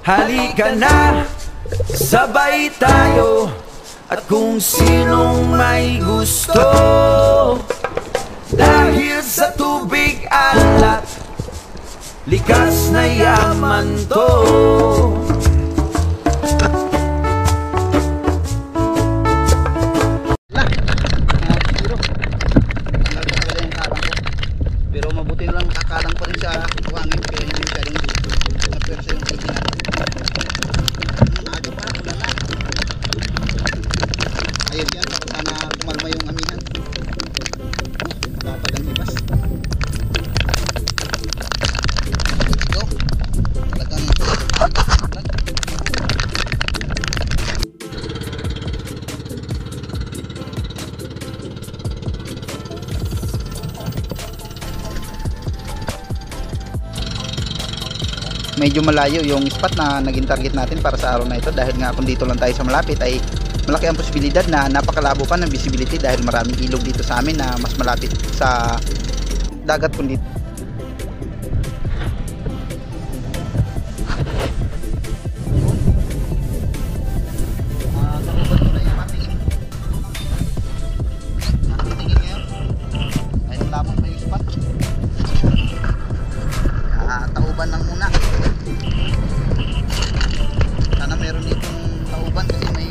Halika na, sabay tayo. At kung sinong may gusto, dahil sa tubig alat, likas na yaman to. Pero mabuti na lang kakalang pa rin sa buhangin, kaya hindi masyadong napwersa yung pigi natin. Aga pa, wala na. Ayun yan, sana kumalma yung amihan. Dapat ang hibas. Ito, talagang medyo malayo yung spot na naging target natin para sa araw na ito, dahil nga kung dito lang tayo sa malapit ay malaki ang posibilidad na napakalabo pa ng visibility dahil maraming ilog dito sa amin na mas malapit sa dagat kundi tauban lang muna. Sana meron ditong tauban kasi may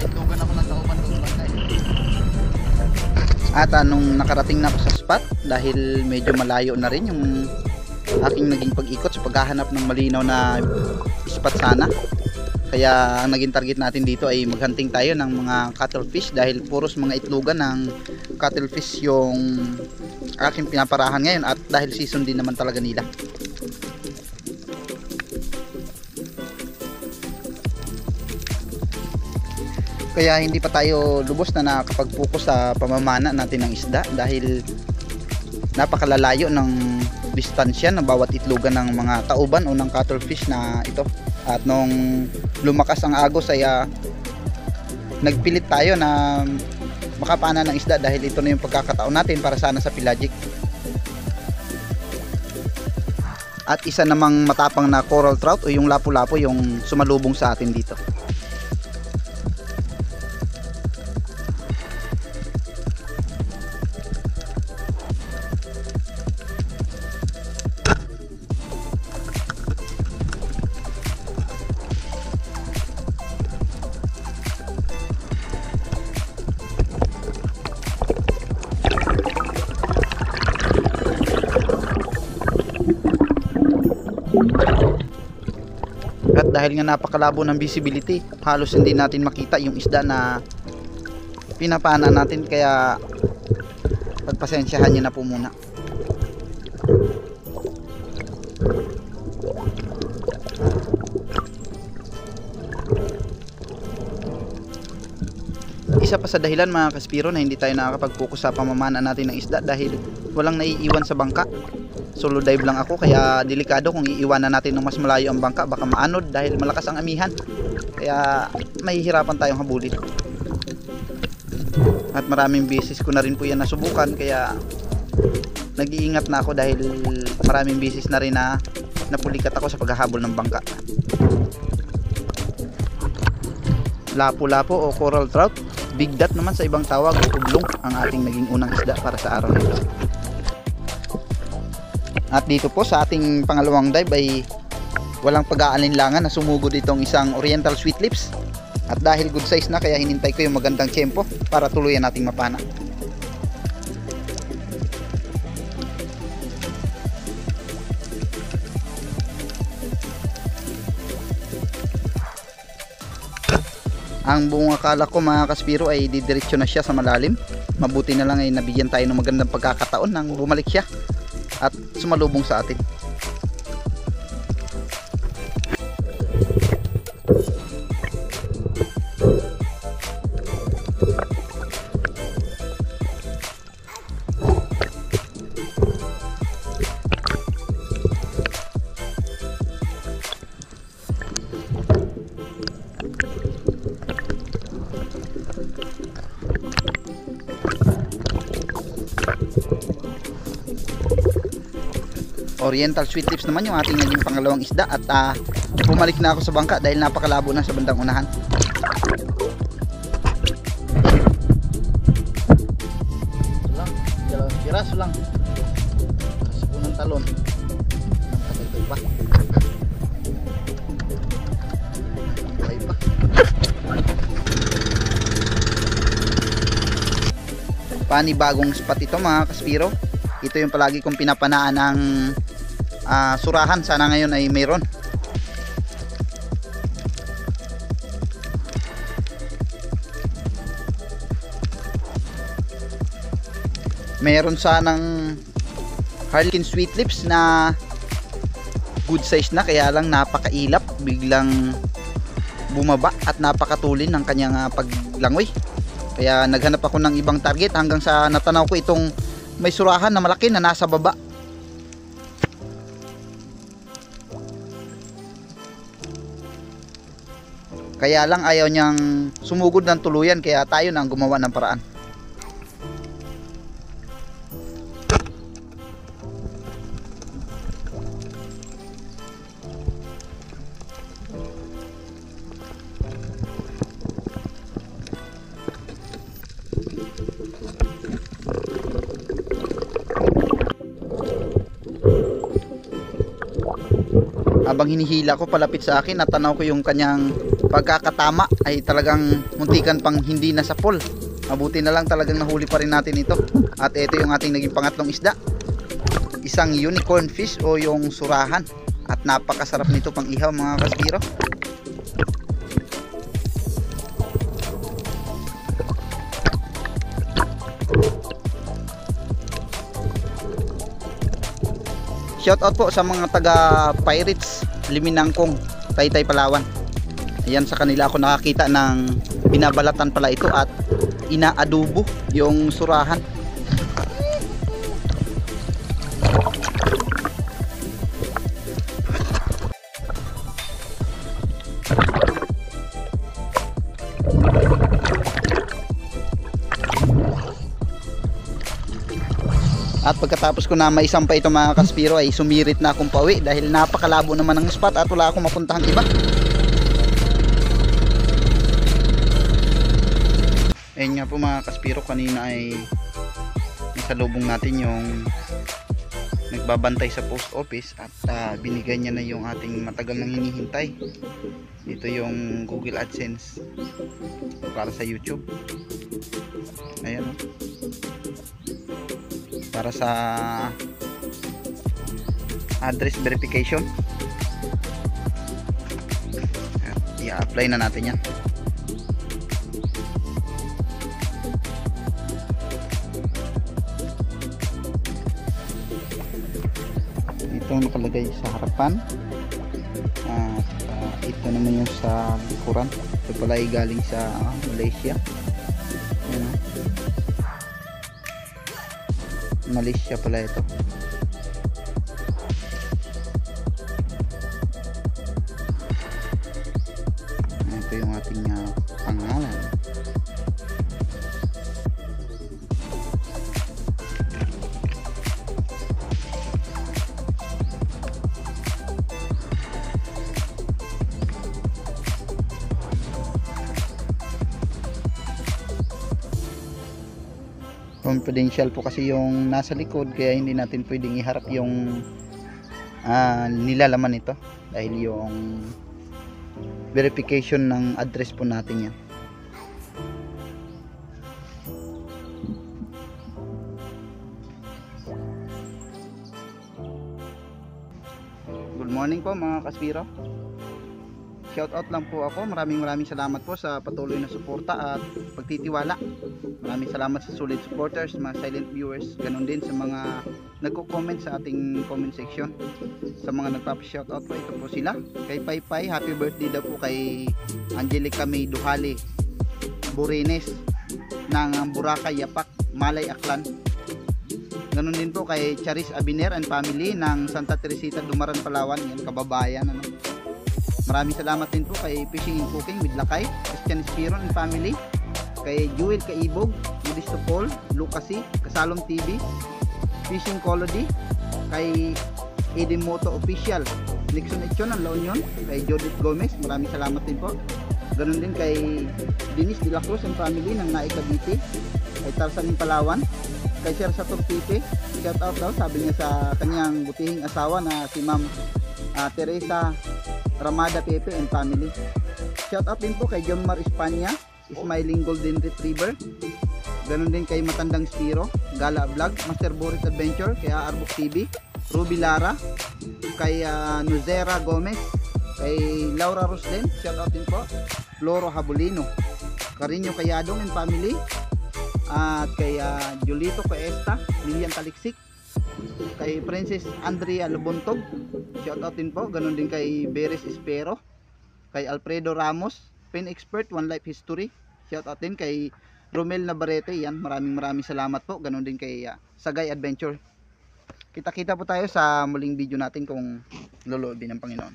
tugan ako ng tauban doon bantay. At nung nakarating na ako sa spot, dahil medyo malayo na rin yung aking naging pag-ikot sa paghahanap ng malinaw na spot sana, kaya ang naging target natin dito ay maghunting tayo ng mga cuttlefish, dahil puros mga itlogan ng cuttlefish yung aking pinaparahan ngayon, at dahil season din naman talaga nila. Kaya hindi pa tayo lubos na nakapag-focus sa pamamana natin ng isda, dahil napakalalayo ng distansya ng bawat itlogan ng mga tauban o ng cuttlefish na ito. At nung lumakas ang agos ay nagpilit tayo na makapana ng isda, dahil ito na yung pagkakataon natin para sana sa pelagic. At isa namang matapang na coral trout o yung lapu-lapu yung sumalubong sa atin dito. At dahil nga napakalabo ng visibility, halos hindi natin makita yung isda na pinapana natin, kaya pagpasensyahan nyo na po muna. Isa pa sa dahilan mga kaspiro na hindi tayo nakakapag-focus sa pamamana natin ng isda, dahil walang naiiwan sa bangka. Solo dive lang ako, kaya delikado kung iiwanan natin ng mas malayo ang bangka, baka maanod dahil malakas ang amihan, kaya mahihirapan tayong habulin. At maraming beses ko na rin po yan nasubukan, kaya nag-iingat na ako, dahil maraming beses na rin na napulikat ako sa paghahabol ng bangka. Lapu-lapu o coral trout, bigdat naman sa ibang tawag o ublong, ang ating naging unang isda para sa araw nito. At dito po sa ating pangalawang dive ay walang pag-aalinlangan na sumugod itong isang oriental sweet lips. At dahil good size na, kaya hinintay ko yung magandang tiyempo para tuluyan nating mapana. Ang buong akala ko mga kaspiro ay didiretso na siya sa malalim. Mabuti na lang ay nabigyan tayo ng magandang pagkakataon nang bumalik siya at sumalubong sa atin. Oriental sweet lips naman yung ating naging pangalawang isda. At bumalik na ako sa bangka dahil napakalabo na sa bandang unahan. Ito lang, dalawang piraso lang. Sa punong talon. Nakatagtag pa. Buhay pa. Panibagong spot ito mga kaspiro. Ito yung palagi kong pinapanaan ng surahan. Sana ngayon ay mayroon. Meron sanang Harlequin sweet lips na good size na, kaya lang napakailap, biglang bumaba at napakatulin ng kanyang paglangoy. Kaya naghanap ako ng ibang target hanggang sa natanaw ko itong may surahan na malaki na nasa baba. Kaya lang ayaw niyang sumugod ng tuluyan, kaya tayo na ang gumawa ng paraan. Habang hinihila ko palapit sa akin, natanaw ko yung kanyang pagkakatama, ay talagang muntikan pang hindi na sa pool. Mabuti na lang talagang nahuli pa rin natin ito. At ito yung ating naging pangatlong isda, isang unicorn fish o yung surahan. At napakasarap nito pang ihaw mga kaspiro. Shoutout po sa mga taga Pirates Liminangkong, Taytay, Palawan. Ayan, sa kanila ako nakakita ng binabalatan pala ito at inaadobo yung surahan. At pagkatapos ko na maisampay ito mga kaspiro, ay sumirit na akong pauwi dahil napakalabo naman ng spot at wala akong mapuntahang iba. Ayun nga po mga kaspiro, kanina ay nasalubong natin yung nagbabantay sa post office at binigay niya na yung ating matagal nang hinihintay. Ito yung Google AdSense para sa YouTube. Ayan, para sa address verification. I-apply na natin yan. Ito nakalagay sa harapan at ito naman yung sa likuran. Ito pala ay galing sa Malaysia. Ayan, Malaysia pala ito. Ito yung ating pangalan. Confidential po kasi yung nasa likod, kaya hindi natin pwedeng iharap yung nilalaman nito dahil yung verification ng address po natin yan. Good morning po mga kaspiro. Shoutout lang po ako. Maraming salamat po sa patuloy na suporta at pagtitiwala. Maraming salamat sa solid supporters, mga silent viewers. Ganon din sa mga nagko-comment sa ating comment section. Sa mga nagpapa-shoutout po, ito po sila. Kay Paypay, happy birthday daw po kay Angelica May Duhali Borines ng Boracay, Yapak, Malay, Aklan. Ganon din po kay Charis Abiner and family ng Santa Teresita, Dumaran, Palawan. Yan, kababayan, ano. Maraming salamat din po kay Fishing and Cooking with Lakay, Christian Spiron and family, kay Jewel Kaibog, Modesto Paul, Lucasi, Kasalom TV, Fishing Colody, kay Edimoto Official, Nixon Echon ng La Union, kay Judith Gomez, maraming salamat din po. Ganun din kay Dennis de la Cruz and family ng Naik Cavite, kay Tarzan ng Palawan, kay Sir Satur Pipe, shout out daw, sabi niya sa kanyang butihing asawa na si Ma'am Teresa Ramada Pepe and family. Shout out din po kay Jomar Espanya, Smiling Golden Retriever. Ganun din kay Matandang Spiro, Gala Vlog, Master Boris Adventure, kay Arbok TV, Ruby Lara, kay Nuzera Gomez, kay Laura Rosden, shout out din po, Floro Habulino, Carino Kayadong and family, at kay Julito Cuesta, Lilian Taliksik, kay Princess Andrea Lubontog, shout out din po. Ganun din kay Beres Espero, kay Alfredo Ramos, Pen Expert One Life History, shout out din kay Romel Navarrete. Yan, maraming salamat po. Ganun din kay Sagay Adventure. Kita-kita po tayo sa muling video natin kung loloobin ng Panginoon.